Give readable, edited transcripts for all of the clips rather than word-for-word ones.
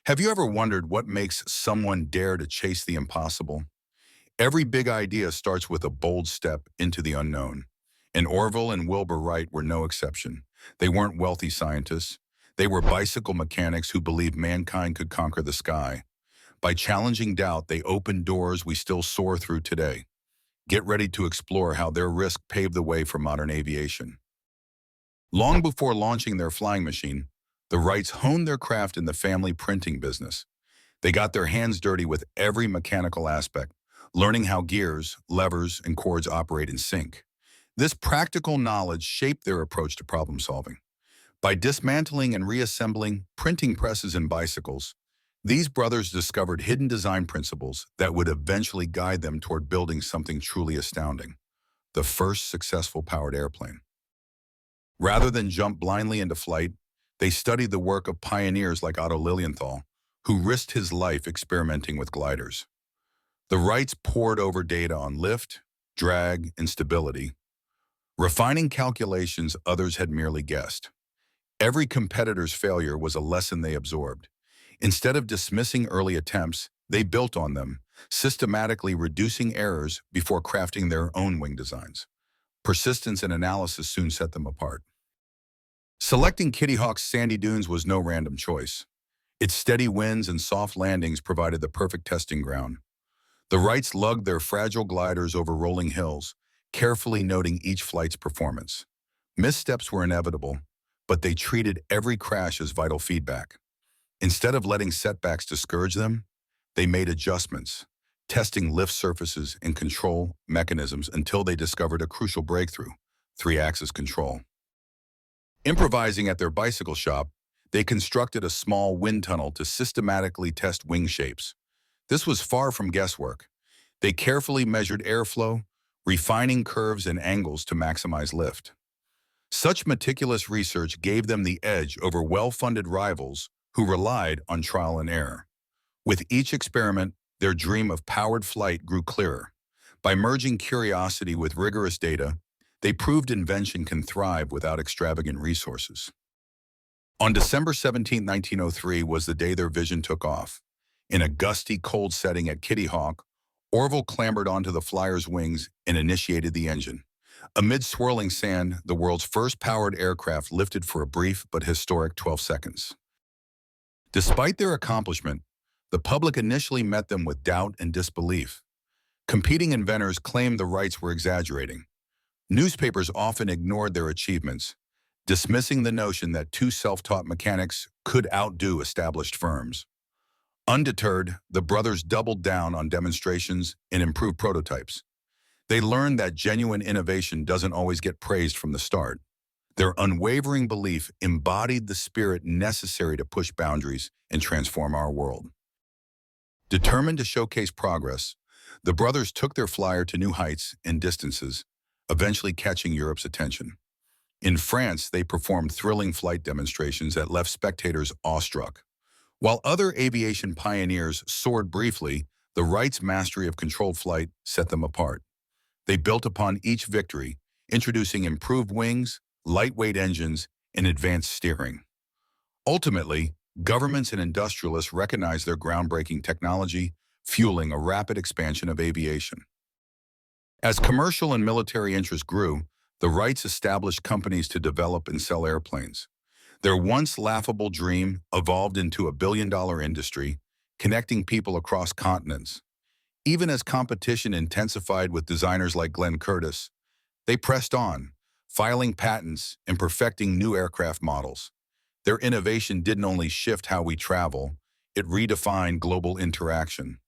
Have you ever wondered what makes someone dare to chase the impossible? Every big idea starts with a bold step into the unknown. And Orville and Wilbur Wright were no exception. They weren't wealthy scientists. They were bicycle mechanics who believed mankind could conquer the sky. By challenging doubt, they opened doors we still soar through today. Get ready to explore how their risk paved the way for modern aviation. Long before launching their flying machine, the Wrights honed their craft in the family printing business. They got their hands dirty with every mechanical aspect, learning how gears, levers, and cords operate in sync. This practical knowledge shaped their approach to problem solving. By dismantling and reassembling printing presses and bicycles, these brothers discovered hidden design principles that would eventually guide them toward building something truly astounding: the first successful powered airplane. Rather than jump blindly into flight, they studied the work of pioneers like Otto Lilienthal, who risked his life experimenting with gliders. The Wrights pored over data on lift, drag, and stability, refining calculations others had merely guessed. Every competitor's failure was a lesson they absorbed. Instead of dismissing early attempts, they built on them, systematically reducing errors before crafting their own wing designs. Persistence and analysis soon set them apart. Selecting Kitty Hawk's sandy dunes was no random choice. Its steady winds and soft landings provided the perfect testing ground. The Wrights lugged their fragile gliders over rolling hills, carefully noting each flight's performance. Missteps were inevitable, but they treated every crash as vital feedback. Instead of letting setbacks discourage them, they made adjustments, testing lift surfaces and control mechanisms until they discovered a crucial breakthrough: three-axis control. Improvising at their bicycle shop, they constructed a small wind tunnel to systematically test wing shapes. This was far from guesswork. They carefully measured airflow, refining curves and angles to maximize lift. Such meticulous research gave them the edge over well-funded rivals who relied on trial and error. With each experiment, their dream of powered flight grew clearer. By merging curiosity with rigorous data, they proved invention can thrive without extravagant resources. On December 17, 1903 was the day their vision took off. In a gusty, cold setting at Kitty Hawk, Orville clambered onto the flyer's wings and initiated the engine. Amid swirling sand, the world's first powered aircraft lifted for a brief but historic 12 seconds. Despite their accomplishment, the public initially met them with doubt and disbelief. Competing inventors claimed the Wrights were exaggerating. Newspapers often ignored their achievements, dismissing the notion that two self-taught mechanics could outdo established firms. Undeterred, the brothers doubled down on demonstrations and improved prototypes. They learned that genuine innovation doesn't always get praised from the start. Their unwavering belief embodied the spirit necessary to push boundaries and transform our world. Determined to showcase progress, the brothers took their flyer to new heights and distances, eventually catching Europe's attention. In France, they performed thrilling flight demonstrations that left spectators awestruck. While other aviation pioneers soared briefly, the Wrights' mastery of controlled flight set them apart. They built upon each victory, introducing improved wings, lightweight engines, and advanced steering. Ultimately, governments and industrialists recognized their groundbreaking technology, fueling a rapid expansion of aviation. As commercial and military interests grew, the Wrights established companies to develop and sell airplanes. Their once laughable dream evolved into a billion-dollar industry, connecting people across continents. Even as competition intensified with designers like Glenn Curtiss, they pressed on, filing patents and perfecting new aircraft models. Their innovation didn't only shift how we travel, it redefined global interaction.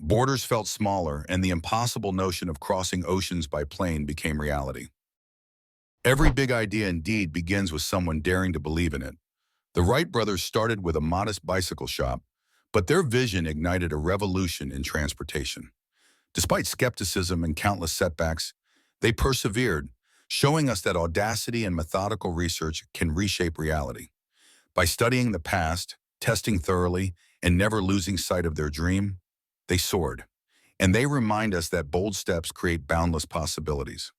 Borders felt smaller, and the impossible notion of crossing oceans by plane became reality. Every big idea indeed begins with someone daring to believe in it. The Wright brothers started with a modest bicycle shop, but their vision ignited a revolution in transportation. Despite skepticism and countless setbacks, they persevered, showing us that audacity and methodical research can reshape reality. By studying the past, testing thoroughly, and never losing sight of their dream, they soared. And they remind us that bold steps create boundless possibilities.